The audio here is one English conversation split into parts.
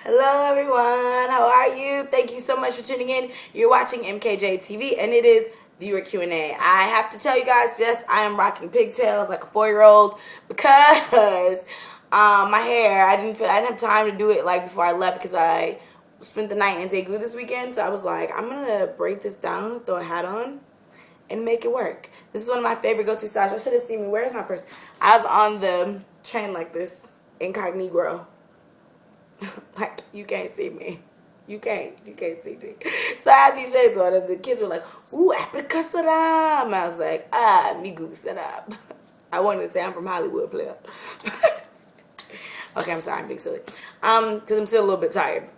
Hello everyone, how are you? Thank you so much for tuning in. You're watching MKJTV and it is viewer Q&A. I have to tell you guys, yes, I am rocking pigtails like a 4-year-old because my hair, I didn't have time to do it like before I left because I spent the night in Daegu this weekend. So I was like, I'm gonna break this down, throw a hat on, and make it work. This is one of my favorite go-to styles. Y'all should have seen me. Where's my purse? I was on the train like this, incognito. Like, you can't see me. You can't see me. So I had these shades on, and the kids were like, ooh, apricot. I was like, me goose it up. I wanted to say I'm from Hollywood, player. Okay, I'm sorry, I'm being silly. Because I'm still a little bit tired.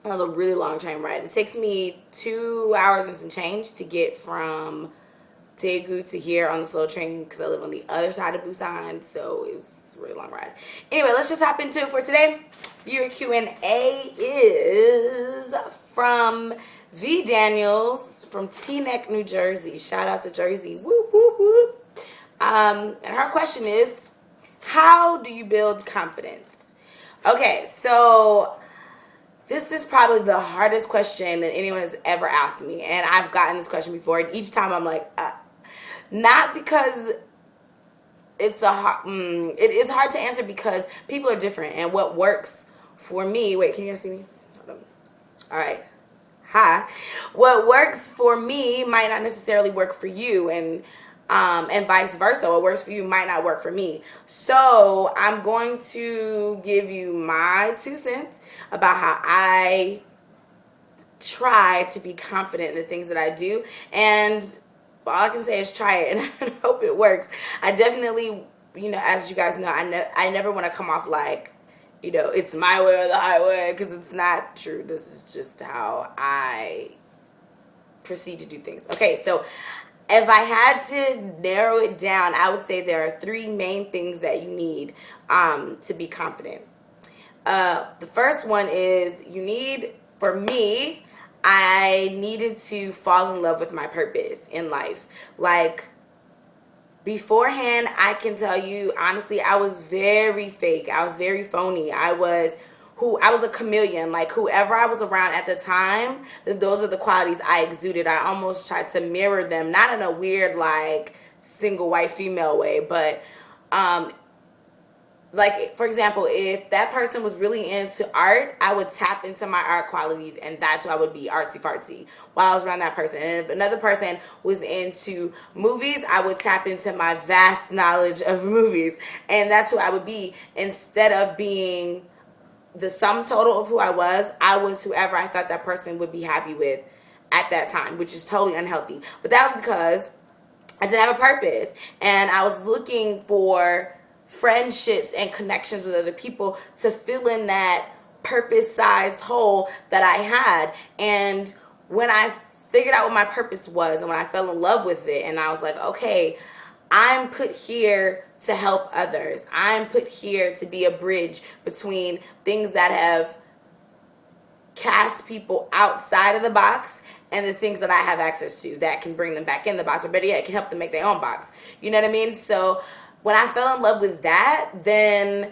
That was a really long train ride. It takes me 2 hours and some change to get from Daegu to here on the slow train because I live on the other side of Busan, so it was a really long ride. Anyway, let's just hop into it for today. Viewer Q&A is from V. Daniels from Teaneck, New Jersey. Shout out to Jersey. Whoop, whoop, whoop. And her question is, how do you build confidence? Okay, so this is probably the hardest question that anyone has ever asked me, and I've gotten this question before, and each time I'm like, not because it is hard to answer because people are different, and what works for me, wait, can you guys see me? Hold on. All right. Hi. What works for me might not necessarily work for you, and vice versa. What works for you might not work for me. So I'm going to give you my 2 cents about how I try to be confident in the things that I do, and all I can say is try it, and I hope it works. I definitely, as you guys know, I never want to come off like, it's my way or the highway, because it's not true. This is just how I proceed to do things. Okay, so if I had to narrow it down, I would say there are 3 main things that you need to be confident. The first one is for me, I needed to fall in love with my purpose in life. Like, beforehand, I can tell you, honestly, I was very fake. I was very phony. I was a chameleon. Like, whoever I was around at the time, those are the qualities I exuded. I almost tried to mirror them, not in a weird, like, single white female way, but like, for example, if that person was really into art, I would tap into my art qualities, and that's who I would be, artsy fartsy, while I was around that person. And if another person was into movies, I would tap into my vast knowledge of movies, and that's who I would be. Instead of being the sum total of who I was whoever I thought that person would be happy with at that time, which is totally unhealthy. But that was because I didn't have a purpose, and I was looking for friendships and connections with other people to fill in that purpose-sized hole that I had. And when I figured out what my purpose was, and when I fell in love with it, and I was like, okay, I'm put here to help others. I'm put here to be a bridge between things that have cast people outside of the box and the things that I have access to that can bring them back in the box, or better yet, can help them make their own box. You know what I mean? So when I fell in love with that, then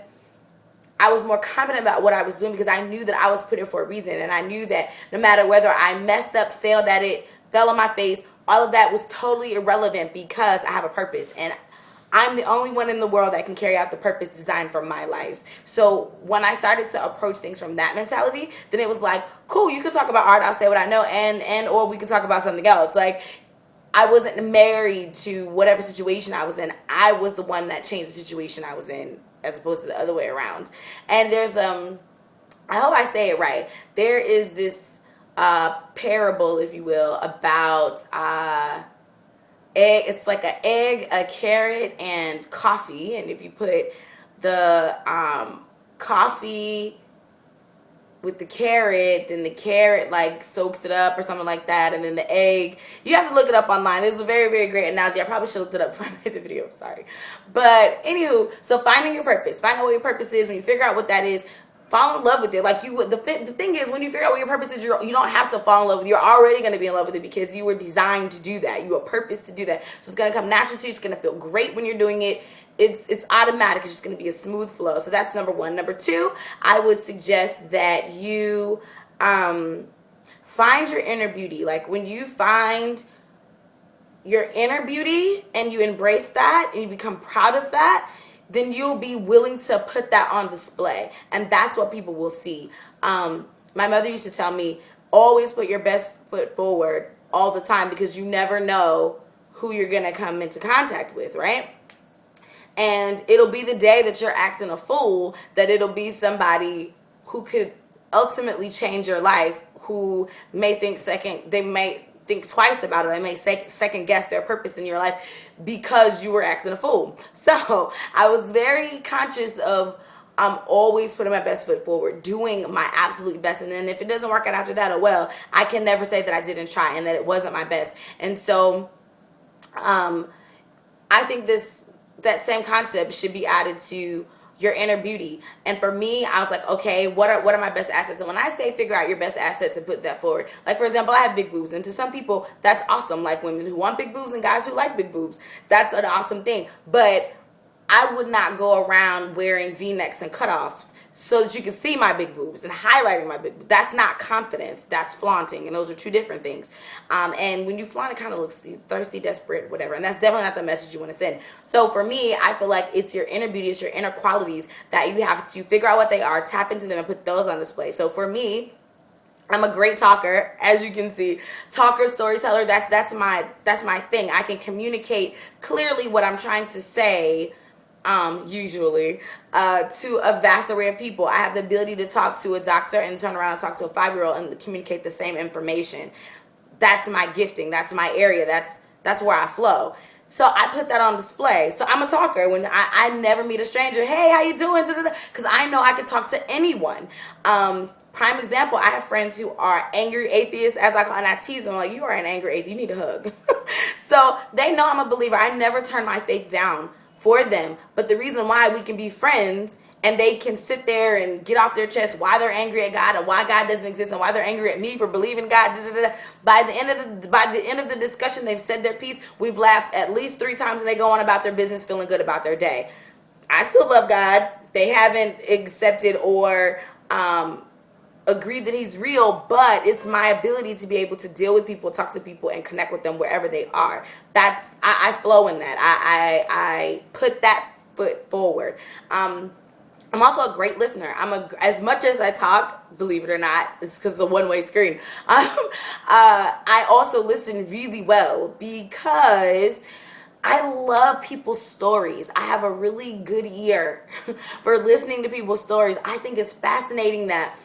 I was more confident about what I was doing because I knew that I was put here for a reason. And I knew that no matter whether I messed up, failed at it, fell on my face, all of that was totally irrelevant because I have a purpose. And I'm the only one in the world that can carry out the purpose designed for my life. So when I started to approach things from that mentality, then it was like, cool, you can talk about art, I'll say what I know, and or we can talk about something else. Like, I wasn't married to whatever situation I was in. I was the one that changed the situation I was in, as opposed to the other way around. And there's I hope I say it right. There is this parable, if you will, about egg. It's like an egg, a carrot, and coffee. And if you put the coffee with the carrot, then the carrot like soaks it up or something like that, and then the egg, you have to look it up online. This is a very, very great analogy. I probably should have looked it up before I made the video. I'm sorry. But anywho, so finding your purpose, find out what your purpose is. When you figure out what that is, fall in love with it. Like you would, the thing is, when you figure out what your purpose is, you don't have to fall in love with it. You're already going to be in love with it because you were designed to do that. You were purposed to do that. So it's going to come naturally to you. It's going to feel great when you're doing it. It's automatic. It's just going to be a smooth flow. So that's number one. Number two, I would suggest that you find your inner beauty. Like when you find your inner beauty and you embrace that and you become proud of that, then you'll be willing to put that on display. And that's what people will see. My mother used to tell me, always put your best foot forward all the time because you never know who you're going to come into contact with, right? And it'll be the day that you're acting a fool that it'll be somebody who could ultimately change your life, who may think twice about it. They may second guess their purpose in your life because you were acting a fool. So I was very conscious of always putting my best foot forward, doing my absolute best. And then if it doesn't work out after that, oh well, I can never say that I didn't try and that it wasn't my best. And so I think that same concept should be added to your inner beauty. And for me, I was like, okay, what are my best assets? And when I say figure out your best assets and put that forward, like for example, I have big boobs, and to some people that's awesome, like women who want big boobs and guys who like big boobs. That's an awesome thing. But I would not go around wearing V-necks and cutoffs so that you can see my big boobs and highlighting my big boobs. That's not confidence. That's flaunting. And those are two different things. And when you flaunt, it kind of looks thirsty, desperate, whatever. And that's definitely not the message you want to send. So for me, I feel like it's your inner beauty, it's your inner qualities that you have to figure out what they are, tap into them, and put those on display. So for me, I'm a great talker, as you can see. Talker, storyteller, that's my thing. I can communicate clearly what I'm trying to say, usually, to a vast array of people. I have the ability to talk to a doctor and turn around and talk to a 5-year-old and communicate the same information. That's my gifting. That's my area. That's where I flow. So I put that on display. So I'm a talker. When I never meet a stranger, hey, how you doing? Because I know I can talk to anyone. Prime example, I have friends who are angry atheists, as I call, and I tease them like, you are an angry atheist. You need a hug. So they know I'm a believer. I never turn my faith down for them. But the reason why we can be friends and they can sit there and get off their chest why they're angry at God and why God doesn't exist and why they're angry at me for believing God. By the end of the discussion, they've said their piece. We've laughed at least 3 times and they go on about their business, feeling good about their day. I still love God. They haven't accepted or agreed that he's real, but it's my ability to be able to deal with people, talk to people, and connect with them wherever they are. I flow in that. I put that foot forward. I'm also a great listener. As much as I talk, believe it or not, it's because it's a one-way screen. I also listen really well because I love people's stories. I have a really good ear for listening to people's stories. I think it's fascinating that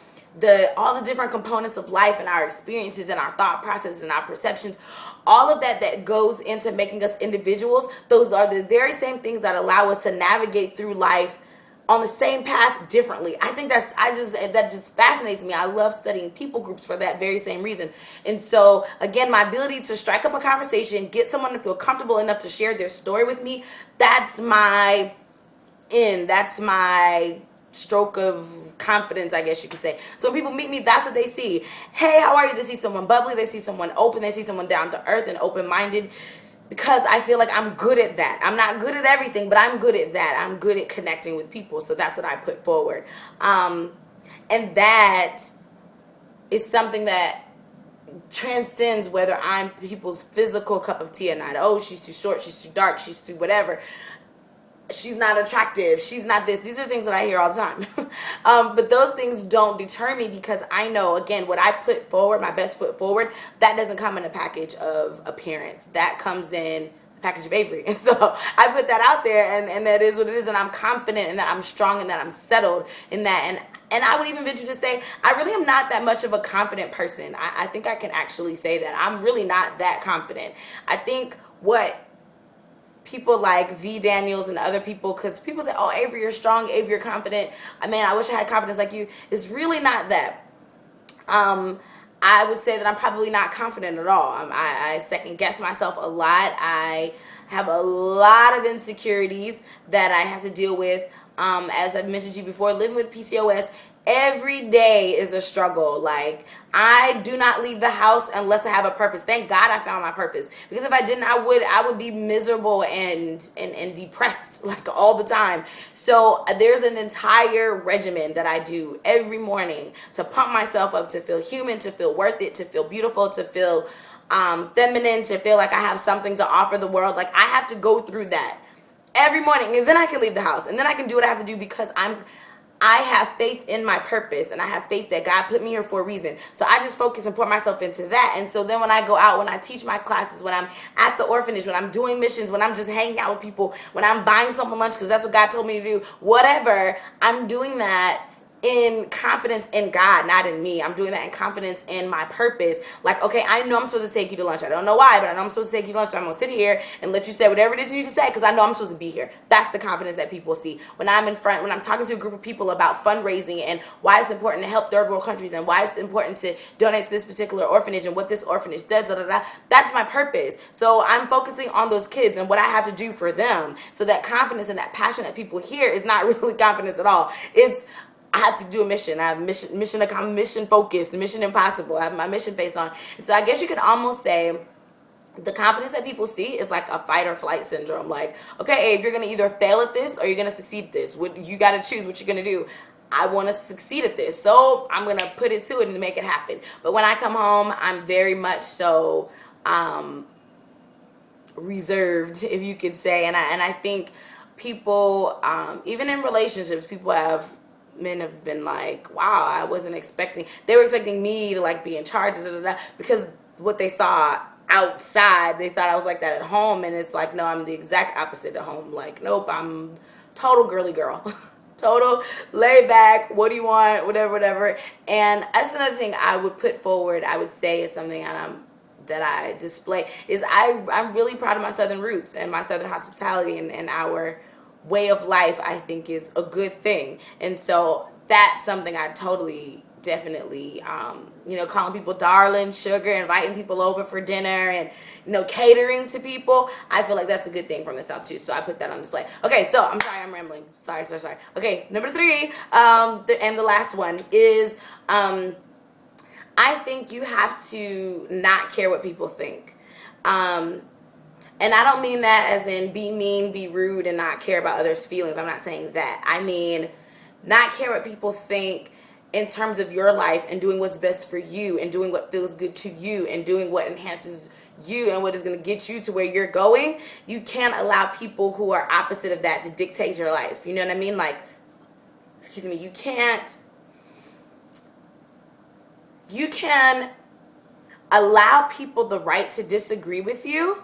all the different components of life and our experiences and our thought processes and our perceptions, all of that goes into making us individuals, those are the very same things that allow us to navigate through life on the same path differently. I think that just fascinates me. I love studying people groups for that very same reason. And so again, my ability to strike up a conversation, get someone to feel comfortable enough to share their story with me, that's my stroke of confidence, I guess you could say. So when people meet me, that's what they see. Hey, how are you? They see someone bubbly, they see someone open, they see someone down to earth and open-minded, because I feel like I'm good at that. I'm not good at everything, but I'm good at that. I'm good at connecting with people. So that's what I put forward. And that is something that transcends whether I'm people's physical cup of tea or not. Oh, she's too short, she's too dark, she's too whatever. She's not attractive, she's not this. These are things that I hear all the time. But those things don't deter me because I know, again, what I put forward, my best foot forward, that doesn't come in a package of appearance. That comes in a package of Avery. And so I put that out there, and that is what it is. And I'm confident in that, I'm strong in that, I'm settled in that. And I would even venture to say, I really am not that much of a confident person. I think I can actually say that. I'm really not that confident. I think what people like V. Daniels and other people, because people say, oh, Avery, you're strong, Avery, you're confident. I mean, I wish I had confidence like you. It's really not that. I would say that I'm probably not confident at all. I second guess myself a lot. I have a lot of insecurities that I have to deal with. As I've mentioned to you before, living with PCOS, Every day is a struggle. Like, I do not leave the house unless I have a purpose. Thank God I found my purpose, because if I didn't, I would be miserable and depressed like all the time. So there's an entire regimen that I do every morning to pump myself up, to feel human, to feel worth it, to feel beautiful, to feel feminine, to feel like I have something to offer the world. Like, I have to go through that every morning, and then I can leave the house, and then I can do what I have to do, because I have faith in my purpose, and I have faith that God put me here for a reason. So I just focus and pour myself into that. And so then when I go out, when I teach my classes, when I'm at the orphanage, when I'm doing missions, when I'm just hanging out with people, when I'm buying someone lunch because that's what God told me to do, whatever, I'm doing that in confidence in God, not in me. I'm doing that in confidence in my purpose. Like, okay, I know I'm supposed to take you to lunch. I don't know why, but I know I'm supposed to take you to lunch. So I'm going to sit here and let you say whatever it is you can say, because I know I'm supposed to be here. That's the confidence that people see. When I'm in front, when I'm talking to a group of people about fundraising and why it's important to help third world countries and why it's important to donate to this particular orphanage and what this orphanage does, that's my purpose. So I'm focusing on those kids and what I have to do for them. So that confidence and that passion that people hear is not really confidence at all. It's, I have to do a mission. I have mission focused, mission impossible. I have my mission face on. And so I guess you could almost say the confidence that people see is like a fight or flight syndrome. Like, okay, if you're going to either fail at this or you're going to succeed at this, you got to choose what you're going to do. I want to succeed at this, so I'm going to put it to it and make it happen. But when I come home, I'm very much so reserved, if you could say. And I think people, even in relationships, men have been like, wow, I wasn't expecting, they were expecting me to like be in charge, because what they saw outside, they thought I was like that at home. And it's like, no, I'm the exact opposite at home. Like, nope, I'm total girly girl. Total lay back, what do you want, whatever. And that's another thing I would put forward, I would say is something that I display, is I'm really proud of my Southern roots and my Southern hospitality, and our way of life, I think, is a good thing. And so that's something I totally, definitely, calling people darling, sugar, inviting people over for dinner, and, catering to people. I feel like that's a good thing from the South too. So I put that on display. Okay, so I'm sorry, I'm rambling. Sorry. Okay, number 3, and the last one is, I think you have to not care what people think. And I don't mean that as in be mean, be rude, and not care about others' feelings. I'm not saying that. I mean not care what people think in terms of your life, and doing what's best for you, and doing what feels good to you, and doing what enhances you and what is going to get you to where you're going. You can't allow people who are opposite of that to dictate your life. You know what I mean? Like, you can allow people the right to disagree with you,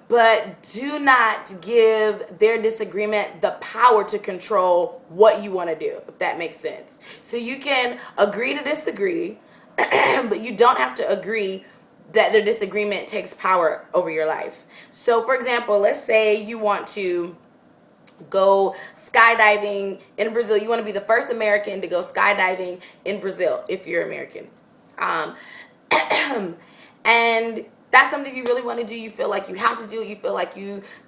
but do not give their disagreement the power to control what you want to do, if that makes sense. So you can agree to disagree, but you don't have to agree that their disagreement takes power over your life. So, for example, let's say you want to go skydiving in Brazil. You want to be the first American to go skydiving in Brazil, if you're American. And that's something you really want to do. You feel like you have to do it. You feel like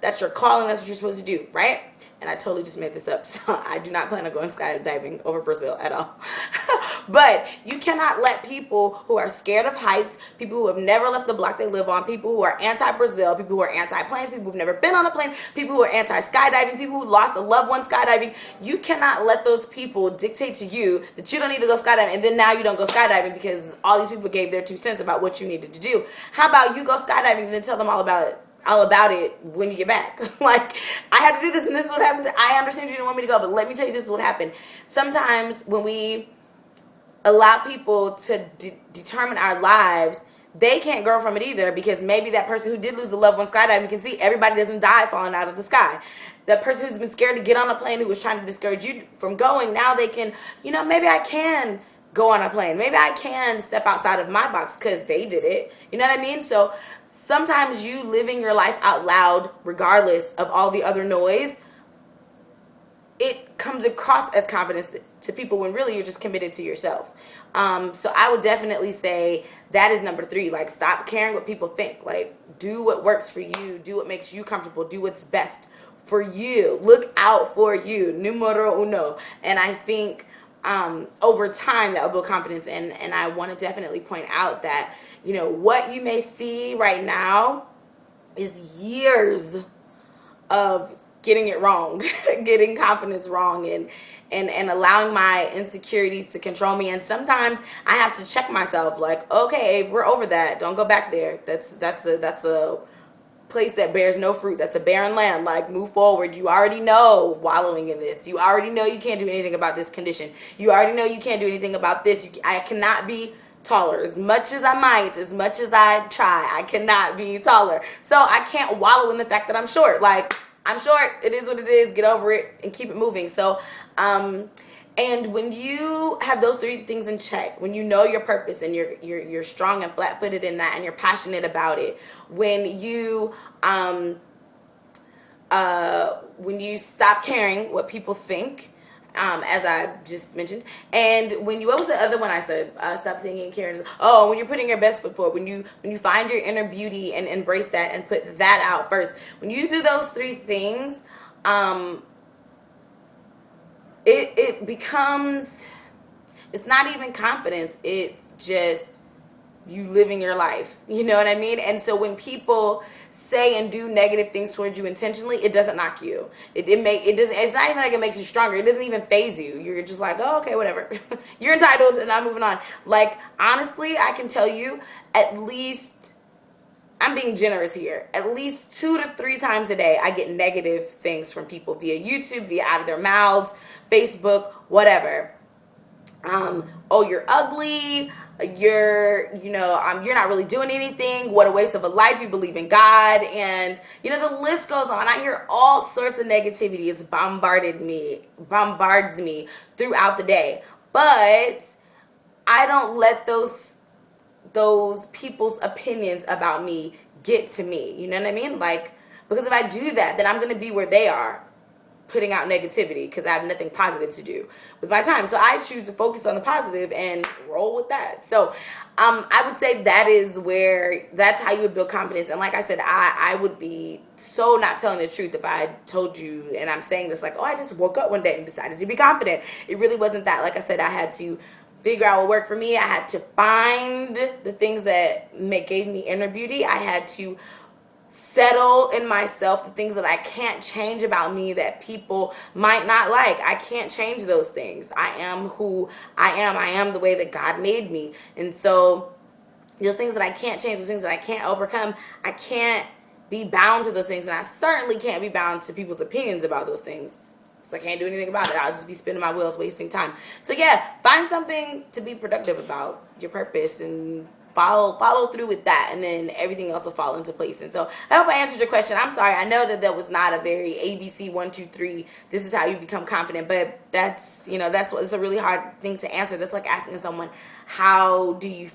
that's your calling. That's what you're supposed to do, right? And I totally just made this up, so I do not plan on going skydiving over Brazil at all. But you cannot let people who are scared of heights, people who have never left the block they live on, people who are anti-Brazil, people who are anti-planes, people who've never been on a plane, people who are anti-skydiving, people who lost a loved one skydiving, you cannot let those people dictate to you that you don't need to go skydiving, and then now you don't go skydiving because all these people gave their 2 cents about what you needed to do. How about you go skydiving and then tell them all about it when you get back? Like, I had to do this and this is what happened. I understand you didn't want me to go, but let me tell you, this is what happened. Sometimes when we allow people to determine our lives, they can't grow from it either, because maybe that person who did lose a loved one skydiving can see everybody doesn't die falling out of the sky. That person who's been scared to get on a plane, who was trying to discourage you from going, now they can, maybe I can go on a plane. Maybe I can step outside of my box because they did it. You know what I mean? So sometimes you living your life out loud, regardless of all the other noise, it comes across as confidence to people when really you're just committed to yourself. So I would definitely say that is number 3. Like, stop caring what people think. Like, do what works for you. Do what makes you comfortable. Do what's best for you. Look out for you. Numero uno. And I think over time that will build confidence. And I want to definitely point out that, you know, what you may see right now is years of getting it wrong, getting confidence wrong, and allowing my insecurities to control me. And sometimes I have to check myself, like, okay, we're over that. Don't go back there. That's a place that bears no fruit. That's a barren land. Like, move forward. You already know wallowing in this. You already know you can't do anything about this condition. You already know you can't do anything about this. I cannot be taller. As much as I might, as much as I try, I cannot be taller. So I can't wallow in the fact that I'm short. Like, I'm short. It is what it is. Get over it and keep it moving. So, and when you have those three things in check, when you know your purpose and you're strong and flat-footed in that, and you're passionate about it, when you stop caring what people think, as I just mentioned, and when you, what was the other one I said? Stop thinking, caring. Oh, when you're putting your best foot forward, when you find your inner beauty and embrace that and put that out first. When you do those three things, it becomes, it's not even confidence. It's just you living your life. You know what I mean? And so when people say and do negative things towards you intentionally, it doesn't knock you. It doesn't, it's not even like it makes you stronger. It doesn't even phase you. You're just like, oh, okay, whatever. You're entitled and I'm moving on. Like, honestly, I can tell you, at least, I'm being generous here, at least 2 to 3 times a day I get negative things from people via YouTube, via out of their mouths, Facebook, whatever. Oh, you're ugly. You're not really doing anything. What a waste of a life. You believe in God. And, you know, the list goes on. I hear all sorts of negativity. It's bombards me throughout the day. But I don't let those people's opinions about me get to me. You know what I mean? Like, because if I do that, then I'm going to be where they are, putting out negativity, because I have nothing positive to do with my time. So I choose to focus on the positive and roll with that. So I would say that's how you would build confidence. And like I said, I would be so not telling the truth if I told you, and I'm saying this like, oh, I just woke up one day and decided to be confident. It really wasn't that. Like I said, I had to figure out what worked for me. I had to find the things that gave me inner beauty. I had to settle in myself the things that I can't change about me that people might not like. I can't change those things. I am who I am. I am the way that God made me. And so those things that I can't change, those things that I can't overcome, I can't be bound to those things. And I certainly can't be bound to people's opinions about those things. So I can't do anything about it. I'll just be spinning my wheels, wasting time. So yeah, find something to be productive about, your purpose, and follow through with that, and then everything else will fall into place. And so I hope I answered your question. I'm sorry, I know that was not a very ABC 1, 2, 3, this is how you become confident, but that's what, it's a really hard thing to answer. That's like asking someone, how do you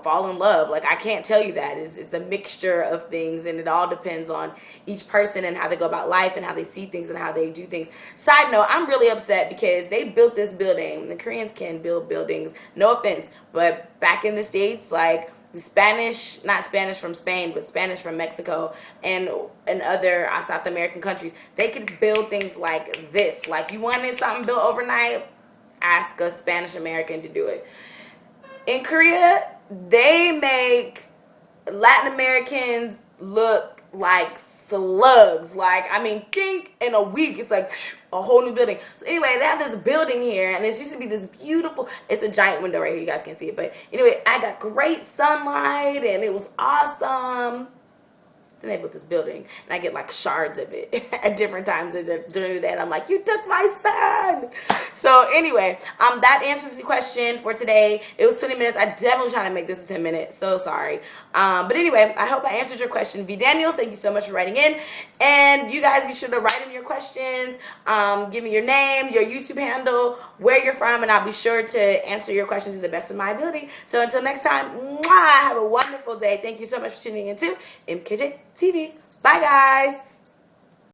fall in love? Like, I can't tell you that. It's a mixture of things, and it all depends on each person and how they go about life and how they see things and how they do things. Side note, I'm really upset because they built this building. The Koreans can build buildings, no offense, but back in the States, like the Spanish, not Spanish from Spain, but Spanish from Mexico and other South American countries, they could build things like this. Like, you wanted something built overnight, ask a Spanish American to do it. In Korea, they make Latin Americans look like slugs. Like, I mean, think in a week, it's like a whole new building. So anyway, they have this building here, and it used to be this beautiful, it's a giant window right here, you guys can't see it. But anyway, I got great sunlight, and it was awesome. Then they built this building, and I get like shards of it at different times during the day, and I'm like, you took my son. So anyway, that answers the question for today. It was 20 minutes. I definitely was trying to make this 10 minutes. So sorry. But anyway, I hope I answered your question. V Daniels, thank you so much for writing in. And you guys be sure to write in your questions. Give me your name, your YouTube handle, where you're from, and I'll be sure to answer your questions to the best of my ability. So until next time, have a wonderful day. Thank you so much for tuning in to MKJTV. Bye, guys.